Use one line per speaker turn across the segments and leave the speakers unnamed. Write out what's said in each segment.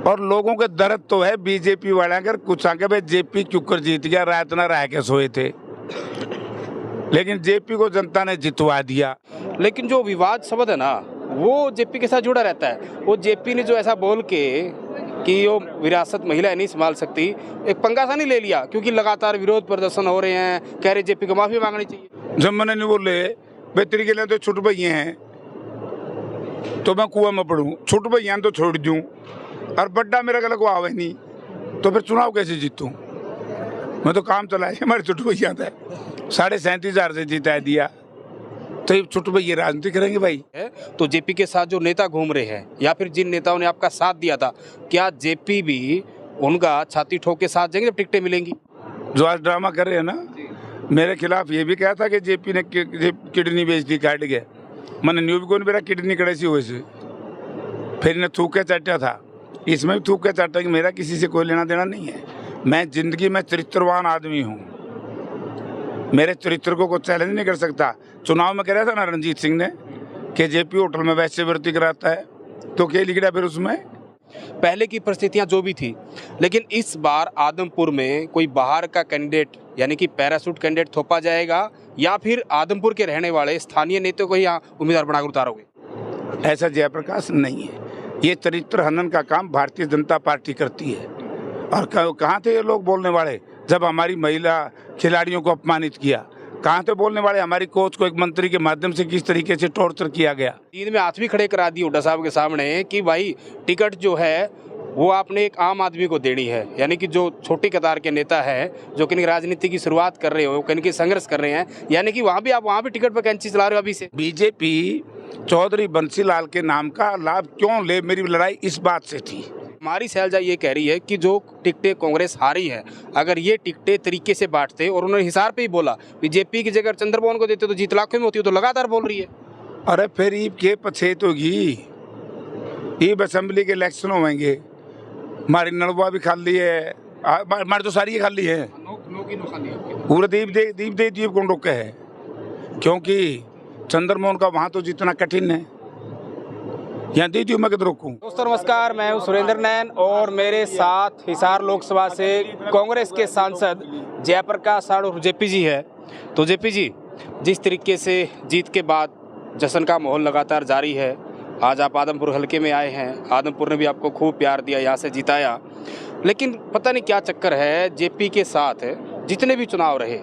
और लोगों के दर्द तो है बीजेपी वाले अगर कुछ आगे भाई जेपी क्यों कर जीत गया, रात ना रह के सोए थे, लेकिन जेपी को जनता ने जितवा दिया।
लेकिन जो विवाद शब्द है ना वो जेपी के साथ जुड़ा रहता है। वो जेपी ने जो ऐसा बोल के कि वो विरासत महिला नहीं संभाल सकती, एक पंगा सा नहीं ले लिया क्योंकि लगातार विरोध प्रदर्शन हो रहे हैं, कह रहे जेपी को माफी मांगनी चाहिए।
जब मैंने नहीं बोले बेहतरी के लिए तो छुट भैया हैं तो मैं कुआं में पड़ूं, छुट भैया तो छोड़ दूं और बड्डा मेरा गला को आवे नहीं तो फिर चुनाव कैसे जीतूं? मैं तो काम चलाया हमारे छुट भैया था 37,500 से जिता दिया, तो ये छुट भैया राजनीति करेंगे भाई।
तो जेपी के साथ जो नेता घूम रहे हैं या फिर जिन नेताओं ने आपका साथ दिया था, क्या जेपी भी उनका छाती ठोक के साथ जाएंगे जब टिकटें मिलेंगी?
जो आज ड्रामा कर रहे हैं ना मेरे खिलाफ, ये भी कहा था कि जेपी ने किडनी बेच दी काट के, मैंने न्यू भी कौन मेरा किडनी कड़े सी हुई से फिर इन्हें थूक के चाटा था, इसमें भी थूक के चाटा कि मेरा किसी से कोई लेना देना नहीं है। मैं जिंदगी में चरित्रवान आदमी हूँ, मेरे चरित्र को कोई चैलेंज नहीं कर सकता। चुनाव में कह रहा था ना रणजीत सिंह ने कि जेपी होटल में वैश्यवृत्ति कराता है, तो क्या लिख रहा फिर उसमें?
पहले की परिस्थितियां जो भी थी, लेकिन इस बार आदमपुर में कोई बाहर का कैंडिडेट यानी कि पैराशूट कैंडिडेट थोपा जाएगा या फिर आदमपुर के रहने वाले स्थानीय नेताओं को ही यहाँ उम्मीदवार बनाकर उतारोगे?
ऐसा जयप्रकाश नहीं है, ये चरित्र हनन का काम भारतीय जनता पार्टी करती है। और कहाँ थे ये लोग बोलने वाले जब हमारी महिला खिलाड़ियों को अपमानित किया? कहाँ थे बोलने वाले हमारी कोच को एक मंत्री के माध्यम से किस तरीके से टॉर्चर किया गया?
नींद में हाथ भी खड़े करा दिए हुड्डा साहब के सामने कि भाई टिकट जो है वो आपने एक आम आदमी को देनी है, यानी कि जो छोटी कतार के नेता है जो कहीं राजनीति की शुरुआत कर रहे हो, कहीं संघर्ष कर रहे हैं, यानी कि वहाँ भी आप वहाँ भी टिकट पर कैंची चला रहे हो अभी से।
बीजेपी चौधरी बंसीलाल के नाम का लाभ क्यों ले, मेरी लड़ाई इस बात से थी।
हमारी शैलजा ये कह रही है कि जो टिकटें कांग्रेस हारी है, अगर ये टिकटें तरीके से बांटते, और उन्होंने हिसार पे ही बोला बीजेपी की जगह चंद्रमोहन को देते तो जीत लाखों में होती, तो लगातार बोल रही है।
अरे फिर ईब के पछेत होगी, ईब असेंबली के इलेक्शन होंगे, हमारी नलवा भी खाली है, हमारी तो सारी खाली है, पूरा दीप कौन रोके है? क्योंकि चंद्रमोहन का वहाँ तो जितना कठिन है, यहाँ दीदी मैं किधर रोकूं?
दोस्तों नमस्कार, मैं हूं सुरेंद्र नैन और मेरे साथ हिसार लोकसभा से कांग्रेस के सांसद जयप्रकाश साड़ू जेपी जी है। तो जेपी जी, जिस तरीके से जीत के बाद जश्न का माहौल लगातार जारी है, आज आप आदमपुर हलके में आए हैं, आदमपुर ने भी आपको खूब प्यार दिया, यहाँ से जिताया, लेकिन पता नहीं क्या चक्कर है जेपी के साथ जितने भी चुनाव रहे,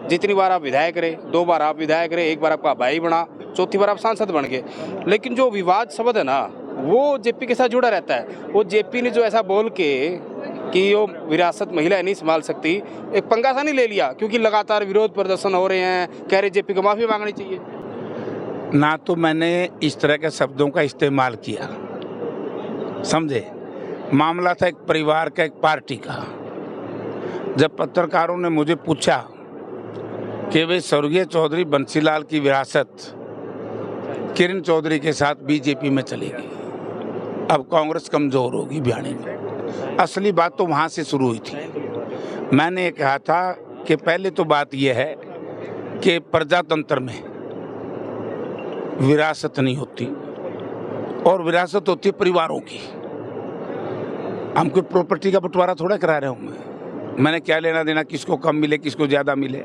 जितनी बार आप विधायक रहे, 2 बार आप विधायक रहे, 1 बार आपका भाई बना, चौथी बार आप सांसद बन गए, लेकिन जो विवाद शब्द है ना वो जेपी के साथ जुड़ा रहता है। वो जेपी ने जो ऐसा बोल के कि वो विरासत महिला नहीं संभाल सकती, एक पंगा सा नहीं ले लिया क्योंकि लगातार विरोध प्रदर्शन हो रहे हैं, कह रहे जेपी को माफी मांगनी चाहिए।
ना तो मैंने इस तरह के शब्दों का इस्तेमाल किया, समझे? मामला था एक परिवार का, एक पार्टी का। जब पत्रकारों ने मुझे पूछा कि वे स्वर्गीय चौधरी बंसीलाल की विरासत किरण चौधरी के साथ बीजेपी में चलेगी, अब कांग्रेस कमजोर होगी भिवानी में, असली बात तो वहाँ से शुरू हुई थी। मैंने ये कहा था कि पहले तो बात यह है कि प्रजातंत्र में विरासत नहीं होती, और विरासत होती है परिवारों की। हम कोई प्रॉपर्टी का बंटवारा थोड़ा करा रहे हूँ, मैंने क्या लेना देना किसको कम मिले किसको ज़्यादा मिले।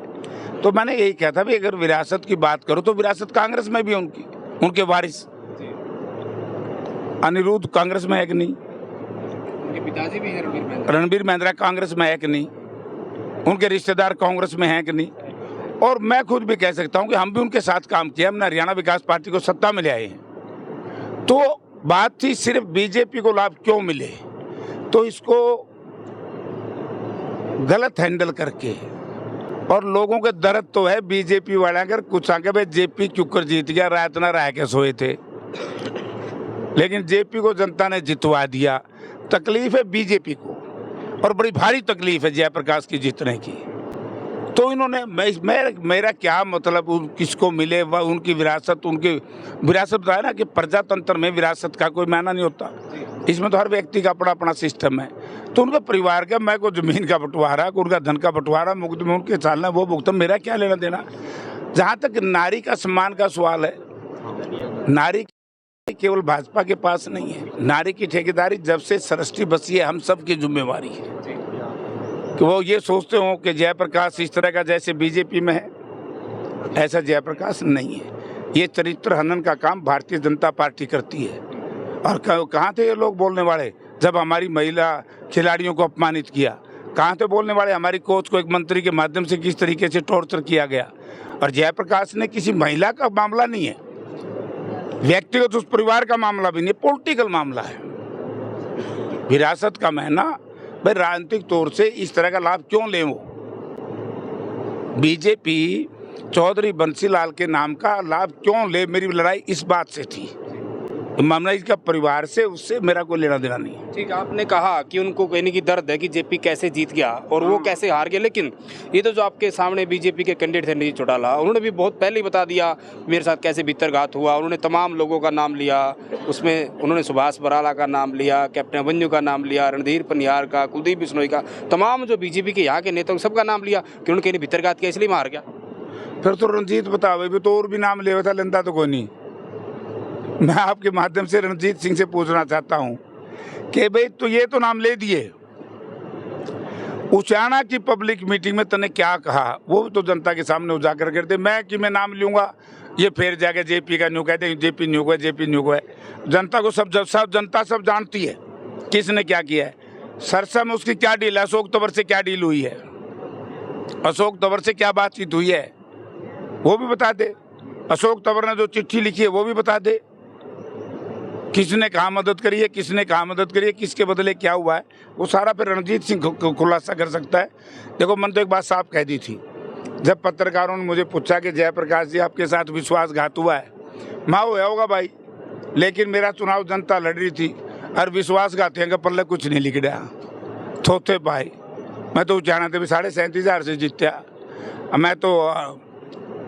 तो मैंने यही कहा था भी अगर विरासत की बात करो तो विरासत कांग्रेस में भी उनकी, उनके वारिस अनिरुद्ध कांग्रेस में है कि नहीं,
उनके पिताजी भी हैं
रणबीर महिंद्रा कांग्रेस में है कि नहीं, उनके रिश्तेदार कांग्रेस में हैं कि नहीं, और मैं खुद भी कह सकता हूं कि हम भी उनके साथ काम किया, हमने हरियाणा विकास पार्टी को सत्ता में ले आए हैं। तो बात थी सिर्फ बीजेपी को लाभ क्यों मिले, तो इसको गलत हैंडल करके, और लोगों के दर्द तो है बीजेपी वाले अगर कुछ आगे भाई जेपी क्यों कर जीत गया, रात ना रह के सोए थे, लेकिन जेपी को जनता ने जितवा दिया। तकलीफ है बीजेपी को, और बड़ी भारी तकलीफ है जयप्रकाश की जीतने की। तो इन्होंने मेरा क्या मतलब किसको मिले वह उनकी विरासत, उनकी विरासत बताया ना कि प्रजातंत्र में विरासत का कोई मायना नहीं होता, इसमें तो हर व्यक्ति का अपना अपना सिस्टम है। तो उनके परिवार का, मैं को जमीन का बंटवारा, उनका धन का बंटवारा मुक्त में उनके चालना वो भुगतान, मेरा क्या लेना देना। जहाँ तक नारी का सम्मान का सवाल है, नारी केवल भाजपा के पास नहीं है। नारी की ठेकेदारी जब से सृष्टि बसी है, हम सब की जिम्मेवारी है कि वो ये सोचते हो कि जयप्रकाश इस तरह का जैसे बीजेपी में है, ऐसा जयप्रकाश नहीं है। ये चरित्र हनन का काम भारतीय जनता पार्टी करती है। और कहाँ थे ये लोग बोलने वाले जब हमारी महिला खिलाड़ियों को अपमानित किया? कहाँ थे बोलने वाले हमारी कोच को एक मंत्री के माध्यम से किस तरीके से टॉर्चर किया गया? और जयप्रकाश ने किसी महिला का मामला नहीं है, व्यक्तिगत उस परिवार का मामला भी नहीं, पॉलिटिकल मामला है, विरासत का महीना। भाई राजनीतिक तौर से इस तरह का लाभ क्यों ले? वो बीजेपी चौधरी बंसीलाल के नाम का लाभ क्यों ले? मेरी लड़ाई इस बात से थी, मामला इसका परिवार से, उससे मेरा कोई लेना देना नहीं है।
ठीक, आपने कहा कि उनको कहने की दर्द है कि जेपी कैसे जीत गया और वो कैसे हार गया, लेकिन ये तो जो आपके सामने बीजेपी के कैंडिडेट थे रणजीत चौटाला, उन्होंने भी बहुत पहले ही बता दिया मेरे साथ कैसे भीतरघात हुआ। उन्होंने तमाम लोगों का नाम लिया, उसमें उन्होंने सुभाष बराला का नाम लिया, कैप्टन अभिमन्यु का नाम लिया, रणधीर पनियार का, कुलदीप बिश्नोई का, तमाम जो बीजेपी के यहाँ के नेताओं सबका नाम लिया कि उन्होंने कहीं भीतरघात किया इसलिए मार गया।
फिर तो रणजीत बतावे भी तो और भी नाम ले था, लेंदा तो कोई नहीं। मैं आपके माध्यम से रणजीत सिंह से पूछना चाहता हूं कि भाई तो ये तो नाम ले दिए, उचाना की पब्लिक मीटिंग में तने क्या कहा वो भी तो जनता के सामने उजागर करते। मैं कि मैं नाम लूंगा, ये फिर जाके जेपी का न्यू कहते हैं, जेपी न्यू है, जेपी न्यू है। जनता को सब जनता सब जानती है किसने क्या किया है। सरसा में उसकी क्या डील है, अशोक तंवर से क्या डील हुई है, अशोक तंवर से क्या बातचीत हुई है वो भी बता दे। अशोक तंवर ने जो चिट्ठी लिखी है वो भी बता दे। किसने कहाँ मदद करी है, किसने कहाँ मदद करी है, किसके बदले क्या हुआ है, वो सारा फिर रणजीत सिंह खुलासा कर सकता है। देखो मैंने तो एक बात साफ कह दी थी जब पत्रकारों ने मुझे पूछा कि जयप्रकाश जी आपके साथ विश्वासघात हुआ है। माँ वो होगा भाई, लेकिन मेरा चुनाव जनता लड़ रही थी और विश्वासघातियों के पल्ले कुछ नहीं लिख रहा, थोथे भाई। मैं तो जाना थे भी 37,500 से जीत्या। मैं तो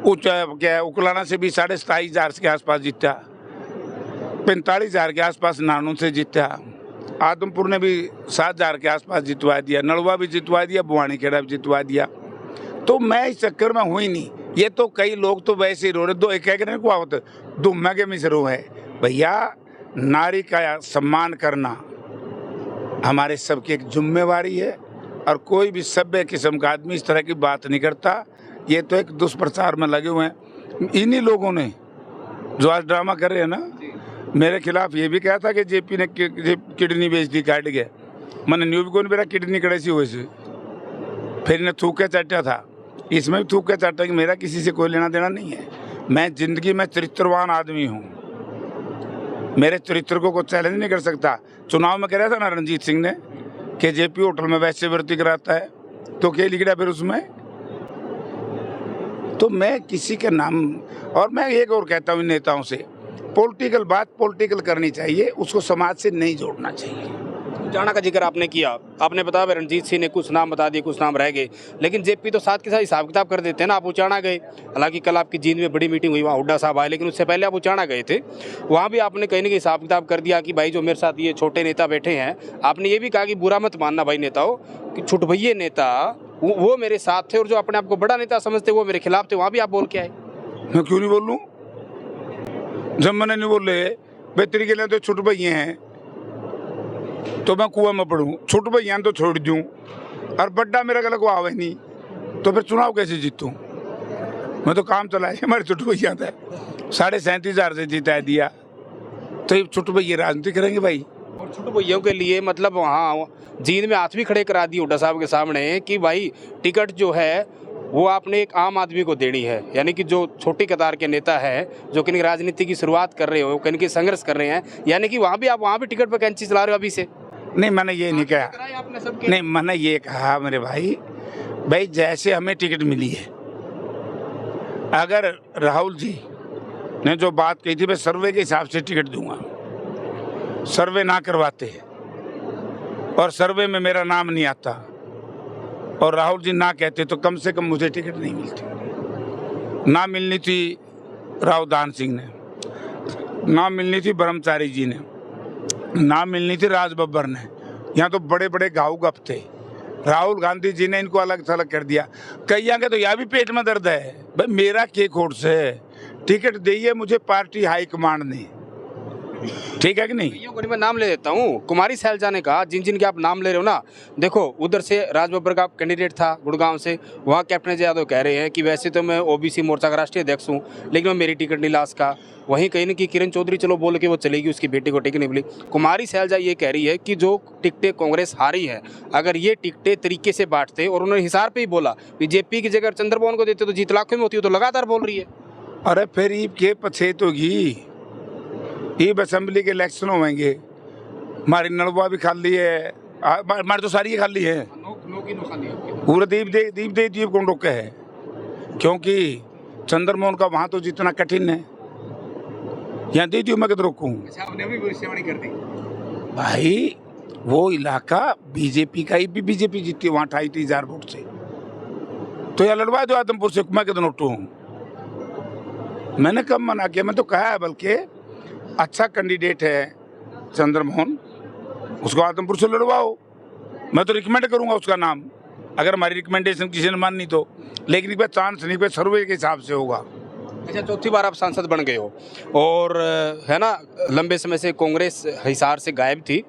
क्या उकलाना से भी 27,500 के आसपास जीता, 45,000 के आसपास नानू से जीता, आदमपुर ने भी 7,000 के आसपास जितवा दिया, नलवा भी जितवा दिया, बुआनी खेड़ा भी जितवा दिया। तो मैं इस चक्कर में हुई नहीं। ये तो कई लोग तो वैसे ही रो रहे, दो एक कहने को आवत दुम्मा के मिसरो है। भैया नारी का सम्मान करना हमारे सबकी एक जिम्मेवारी है और कोई भी सभ्य किस्म का आदमी इस तरह की बात नहीं करता। ये तो एक दुष्प्रचार में लगे हुए हैं इन्हीं लोगों ने जो आज ड्रामा कर रहे हैं ना। मेरे खिलाफ ये भी कहा था कि जेपी ने किडनी बेच दी, काट गया। मैंने न्यू भी कौन मेरा किडनी कड़ेसी हुए से फिर इन्हें थूक के चाटा था, इसमें भी थूक के चाटा कि मेरा किसी से कोई लेना देना नहीं है। मैं जिंदगी में चरित्रवान आदमी हूँ, मेरे चरित्र को कोई चैलेंज नहीं कर सकता। चुनाव में कह रहा था ना रणजीत सिंह ने कि जेपी होटल में वैश्यवृत्ति कराता है, तो क्या लिख रहा फिर उसमें? तो मैं किसी के नाम, और मैं एक और कहता हूँ नेताओं से, पॉलिटिकल बात पॉलिटिकल करनी चाहिए, उसको समाज से नहीं जोड़ना चाहिए।
जाना का जिक्र आपने किया, आपने बताया रणजीत सिंह ने कुछ नाम बता दिए, कुछ नाम रह गए, लेकिन जेपी तो साथ के साथ हिसाब किताब कर देते हैं ना। आप उचाना गए, हालांकि कल आपकी जींद में बड़ी मीटिंग हुई, वहाँ हुड्डा साहब आए, लेकिन उससे पहले आप उचाना गए थे, वहाँ भी आपने कहीं ना कहीं हिसाब किताब कर दिया कि भाई जो मेरे साथ ये छोटे नेता बैठे हैं, आपने ये भी कहा कि बुरा मत मानना भाई नेताओं कि छुटभइये नेता वो मेरे साथ थे और जो अपने आप को बड़ा नेता समझते वो मेरे खिलाफ थे। वहाँ भी आप बोल के आए।
मैं क्यों नहीं बोल लूँ? जब मैंने नहीं बोले बेहतरी के लिए तो छुट भैया हैं तो मैं कुआं में पढ़ूँ, छुट भैया तो छोड़ दूँ, और बड्डा मेरा गला को आवे नहीं तो फिर चुनाव कैसे जीतूँ? मैं तो काम चलाए हमारे छुट भैया था, 37,500 से जीता दिया, तो ये छुट भैया राजनीति करेंगे भाई।
और छोटे भैया के लिए मतलब वहाँ जींद में हाथ भी खड़े करा दिए हुड्डा साहब के सामने कि भाई टिकट जो है वो आपने एक आम आदमी को देनी है, यानी कि जो छोटी कतार के नेता है जो कहीं राजनीति की शुरुआत कर रहे हो, कहीं की संघर्ष कर रहे हैं, यानी कि वहाँ भी आप वहाँ भी टिकट पर कैंची चला रहे हो अभी से।
नहीं मैंने ये नहीं कहा, नहीं मैंने ये कहा मेरे भाई जैसे हमें टिकट मिली है, अगर राहुल जी ने जो बात कही थी मैं सर्वे के हिसाब से टिकट दूंगा, सर्वे ना करवाते और सर्वे में मेरा नाम नहीं आता और राहुल जी ना कहते तो कम से कम मुझे टिकट नहीं मिलती। ना मिलनी थी रावदान सिंह ने, ना मिलनी थी ब्रह्मचारी जी ने, ना मिलनी थी राज बब्बर ने। यहाँ तो बड़े बड़े घाव गप थे, राहुल गांधी जी ने इनको अलग थलग कर दिया। कई आगे तो यहाँ भी पेट में दर्द है भाई, मेरा के खोट से टिकट दी है मुझे पार्टी हाईकमांड ने, ठीक है कि नहीं?
कईयों को मैं नाम ले देता हूँ। कुमारी सैलजा ने कहा, जिन जिन के आप नाम ले रहे हो ना, देखो उधर से राजबब्बर का कैंडिडेट था गुड़गांव से, वहाँ कैप्टन अजय यादव कह रहे हैं कि वैसे तो मैं ओबीसी मोर्चा का राष्ट्रीय अध्यक्ष हूँ, लेकिन मैं मेरी टिकट नहीं ला सका। वहीं कहीं ना कि किरण चौधरी चलो बोल के वो चलेगी, उसकी बेटी को टिकट नहीं मिली। कुमारी सैलजा ये कह रही है कि जो टिकटें कांग्रेस हारी है, अगर ये टिकटें तरीके से बांटते, और उन्होंने हिसार पे ही बोला कि जेपी की जगह चंद्रमोहन को देते तो जीत लाखों में होती, तो लगातार बोल रही है।
अरे फिर ईब के पछेत होगी, ईब असेंबली के इलेक्शन होंगे, हमारी नलवा भी खाली है, हमारी तो सारी खाली है पूरा। दीप कौन रोके है? क्योंकि चंद्रमोहन का वहाँ तो जितना कठिन है, यहाँ दे दियो मैं किधर रोकूँ?
आपने भी भविष्यवाणी कर दी
भाई, वो इलाका बीजेपी का ही, भी बीजेपी जीती है वहाँ 28,000 वोट से, तो यह लड़वा दो आदमपुर से, मैं किधर नोटू हूँ? मैंने कब मना किया? मैं तो कहा है, बल्कि अच्छा कैंडिडेट है चंद्रमोहन, उसको आदमपुर से लड़वाओ। मैं तो रिकमेंड करूंगा उसका नाम, अगर हमारी रिकमेंडेशन किसी ने मानी तो, लेकिन इस पर चांस नहीं, पे सर्वे के हिसाब से होगा।
अच्छा, चौथी बार आप सांसद बन गए हो, और है ना, लंबे समय से कांग्रेस हिसार से गायब थी।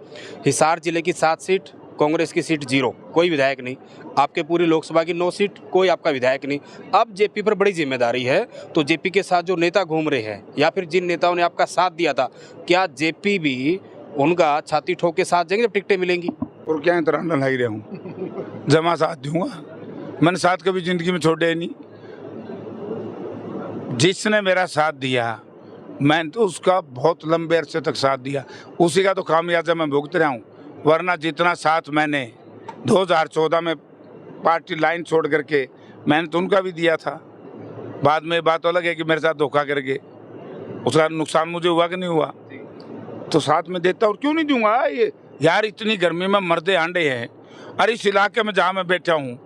हिसार जिले की 7 सीट, कांग्रेस की सीट 0, कोई विधायक नहीं। आपके पूरी लोकसभा की 9 सीट, कोई आपका विधायक नहीं। अब जेपी पर बड़ी जिम्मेदारी है, तो जेपी के साथ जो नेता घूम रहे हैं, या फिर जिन नेताओं ने आपका साथ दिया था, क्या जेपी भी उनका छाती ठोक के साथ जाएंगे जब टिकटें मिलेंगी?
और क्या तरह लाई रहा हूँ, जमा साथ दूंगा। मैंने साथ कभी जिंदगी में छोड़े ही नहीं। जिसने मेरा साथ दिया, मैंने तो उसका बहुत लंबे अरसे तक साथ दिया, उसी का तो खामियाजा मैं भुगत रहा हूँ। वरना जितना साथ मैंने 2014 में पार्टी लाइन छोड़ करके, मैंने तो उनका भी दिया था। बाद में बात अलग है कि मेरे साथ धोखा करके उसका नुकसान मुझे हुआ कि नहीं हुआ, तो साथ में देता, और क्यों नहीं दूंगा? ये यार, इतनी गर्मी में मर्दे आंडे हैं। अरे इस इलाके में जहाँ मैं बैठा हूँ,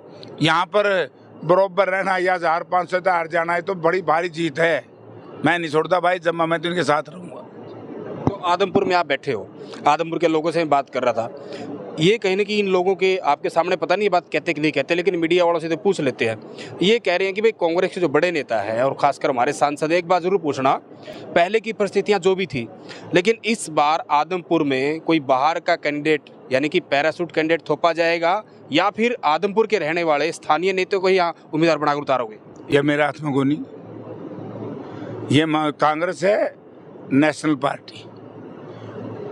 यहाँ पर बराबर रहना या 1500 हार जाना है तो बड़ी भारी जीत है। मैं नहीं छोड़ता भाई, जब मैं तो इनके साथ रहूँगा।
तो आदमपुर में आप बैठे हो, आदमपुर के लोगों से मैं बात कर रहा था, ये कहीं ना कहीं इन लोगों के आपके सामने पता नहीं ये बात कहते कि नहीं कहते, लेकिन मीडिया वालों से तो पूछ लेते हैं। ये कह रहे हैं कि भाई कांग्रेस के जो बड़े नेता है, और खासकर हमारे सांसद, एक बात जरूर पूछना, पहले की परिस्थितियां जो भी थी, लेकिन इस बार आदमपुर में कोई बाहर का कैंडिडेट, यानी कि पैरासूट कैंडिडेट थोपा जाएगा, या फिर आदमपुर के रहने वाले स्थानीय नेताओं को यहाँ उम्मीदवार बनाकर उतारोगे?
यह मेरे हाथ में गोनी, ये कांग्रेस है नेशनल पार्टी,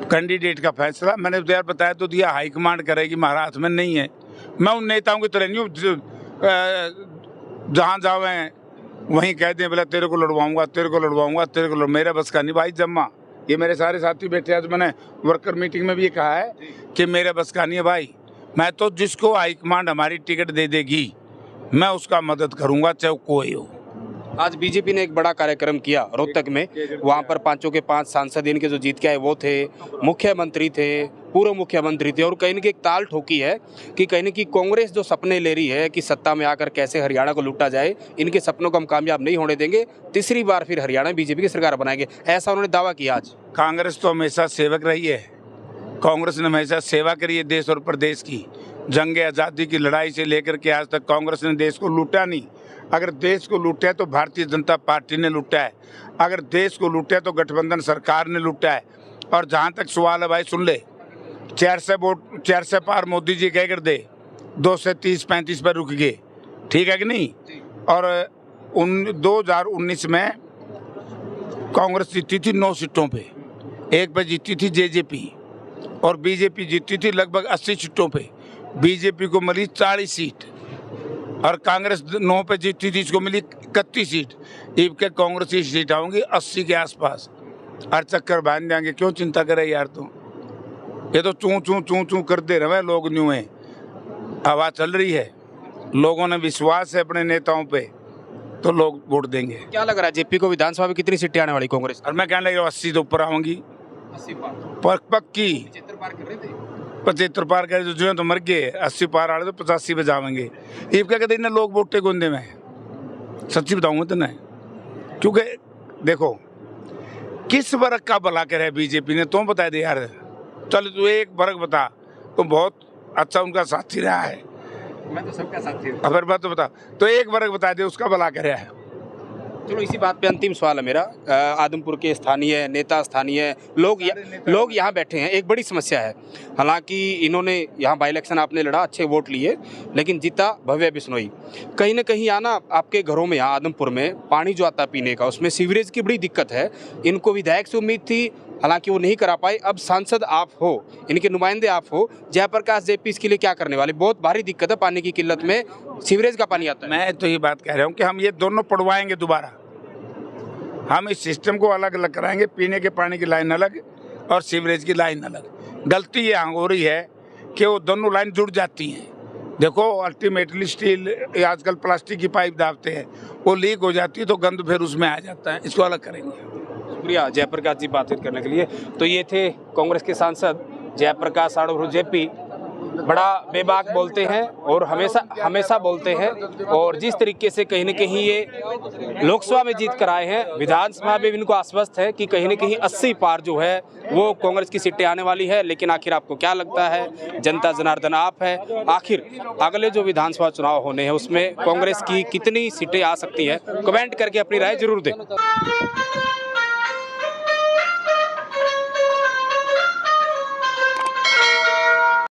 कैंडिडेट का फैसला मैंने तो यार बताया तो दिया, हाईकमांड करेगी, हमारा हाथ में नहीं है। मैं उन नेताओं की तरह नहीं हूँ जहाँ जावे वहीं कह दें बोला तेरे को लड़वाऊंगा, तेरे को लड़वाऊंगा, तेरे को मेरा बस का नहीं भाई। जम्मा ये मेरे सारे साथी बैठे हैं, तो मैंने वर्कर मीटिंग में भी ये कहा है कि मेरा बस का नहीं है भाई। मैं तो जिसको हाईकमांड हमारी टिकट दे देगी, मैं उसका मदद करूँगा, चाहे कोई हो।
आज बीजेपी ने एक बड़ा कार्यक्रम किया रोहतक में, वहाँ पर 5 के 5 सांसद इनके जो जीत के आए वो थे, मुख्यमंत्री थे, पूर्व मुख्यमंत्री थे, और कहीं न कहीं एक ताल ठोकी है कि कहीं न कहीं कांग्रेस जो सपने ले रही है कि सत्ता में आकर कैसे हरियाणा को लूटा जाए, इनके सपनों को हम कामयाब नहीं होने देंगे, तीसरी बार फिर हरियाणा में बीजेपी की सरकार बनाएंगे, ऐसा उन्होंने दावा किया। आज
कांग्रेस तो हमेशा सेवक रही है, कांग्रेस ने हमेशा सेवा करी है देश और प्रदेश की। जंग आज़ादी की लड़ाई से लेकर के आज तक कांग्रेस ने देश को लूटा नहीं। अगर देश को लूटा है तो भारतीय जनता पार्टी ने लूटा है, अगर देश को लूटा है तो गठबंधन सरकार ने लूटा है। और जहाँ तक सवाल है भाई, सुन ले, 400 पार मोदी जी कह कर दे, 230-35 पर रुक गए, ठीक है कि नहीं? और 2019 में कांग्रेस जीती थी 9 सीटों पे, एक पे जीती थी जेजेपी, और बीजेपी जीती थी लगभग 80 सीटों पे। बीजेपी को मिली 40 सीट और कांग्रेस 9 पे जीती थी, इसको मिली 31 सीट। इब के कांग्रेस की सीट आऊंगी 80 के आसपास, हर चक्कर बांध जाएंगे। क्यों चिंता करे यार? तो ये तो चूं करते रहे लोग, न्यू है, हवा चल रही है, लोगों ने विश्वास है अपने नेताओं पे, तो लोग वोट देंगे।
क्या लग रहा है जेपी को विधानसभा में कितनी सीटें आने वाली कांग्रेस?
और मैं कहने लग रहा हूँ 80 तो ऊपर आऊंगी,
80 पार,
पर पक्की।
75 पार कर रहे थे,
75 पार करे जो तो मर गए, 80 पार आ रहे तो 85 पे जाएंगे। ये क्या कहते हैं लोग वोटे गोंदे में, सच्ची बताऊंगा तो नहीं, क्योंकि देखो किस वर्ग का भला करे बीजेपी ने, तुम बता दे यार। चल तू एक वर्ग बता, तो बहुत अच्छा उनका साथी रहा है।
मैं तो सबका साथी हूं।
अगर बात तो बता, तो एक वर्ग बता दे उसका भला करे है।
चलो इसी बात पे अंतिम सवाल है मेरा। आदमपुर के स्थानीय नेता, स्थानीय लोग यहाँ बैठे हैं, एक बड़ी समस्या है। हालांकि इन्होंने यहाँ बाई इलेक्शन आपने लड़ा, अच्छे वोट लिए, लेकिन जीता भव्य बिश्नोई। कहीं ना कहीं आना आपके घरों में, यहाँ आदमपुर में पानी जो आता पीने का, उसमें सीवरेज की बड़ी दिक्कत है। इनको विधायक से उम्मीद थी, हालांकि वो नहीं करा पाए। अब सांसद आप हो, इनके नुमाइंदे आप हो, जयप्रकाश जेपी इसके लिए क्या करने वाले? बहुत भारी दिक्कत है पानी की किल्लत में, सीवरेज का पानी आता है।
मैं तो ये बात कह रहा हूँ कि हम ये दोनों पढ़वाएंगे दोबारा। हम इस सिस्टम को अलग अलग कराएंगे, पीने के पानी की लाइन अलग और सीवरेज की लाइन अलग। गलती यहाँ हो रही है कि वो दोनों लाइन जुड़ जाती हैं। देखो अल्टीमेटली स्टील, आजकल प्लास्टिक की पाइप दाबते हैं, वो लीक हो जाती है तो गंद फिर उसमें आ जाता है। इसको अलग करेंगे।
शुक्रिया जयप्रकाश जी बातचीत करने के लिए। तो ये थे कांग्रेस के सांसद जयप्रकाश साणुर जेपी। बड़ा बेबाक बोलते हैं और हमेशा बोलते हैं, और जिस तरीके से कहीं न कहीं ये लोकसभा में जीत कर आए हैं, विधानसभा में भी इनको आश्वस्त है कि कहीं न कहीं 80 पार जो है वो कांग्रेस की सीटें आने वाली है। लेकिन आखिर आपको क्या लगता है? जनता जनार्दन आप है, आखिर अगले जो विधानसभा चुनाव होने हैं उसमें कांग्रेस की कितनी सीटें आ सकती है? कमेंट करके अपनी राय जरूर दें।